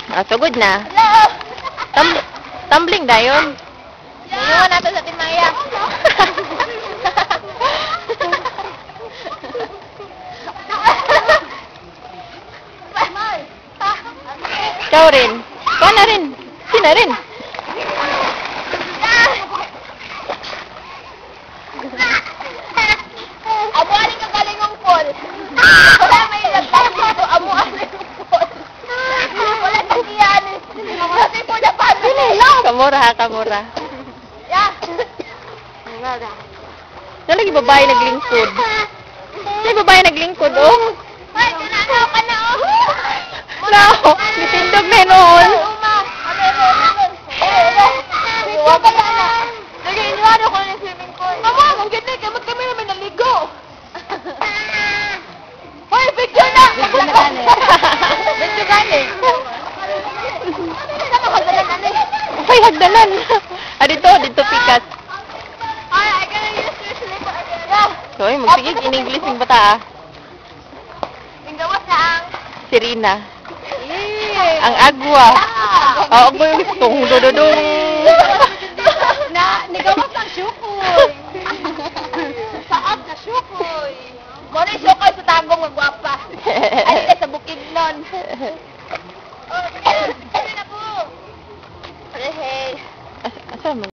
Ah, sugod na. Hello! Tumbling na yun. Iwan natin sa Timaya. Ikaw rin. Ikaw na rin. Sina rin. Amuan ka galing ng pool. Wala may nagtawag dito. Amuan yung pool. Wala tagiyan. Kasi po na family. Kamura ha, kamura. Yeah. Lagi babae naglingkod. May babae naglingkod, oh. Hoy, tinanaw ka na, oh. No, nitindog na noon. Huwag ka na. Sige, iniwan ako ng swimming pool. Mama, ang ganda. Kamot kami naman naligo. Hoy, picture na! Video na gani. Video gani. Ay, hagdanan. Ah, dito pikas. Ay, I gotta use your slipper again. Hoy, magsigig in English yung bata, ah. Tinggawas na ang... Serena. Ang agwa. Oo, agwa yung gustong dododong. Nigawas ang syukoy. Saad na syukoy. Muna yung syukoy sa tagong magwapa. Ay, sa bukid nun. Oh, sige na po. Hey. Asa mo?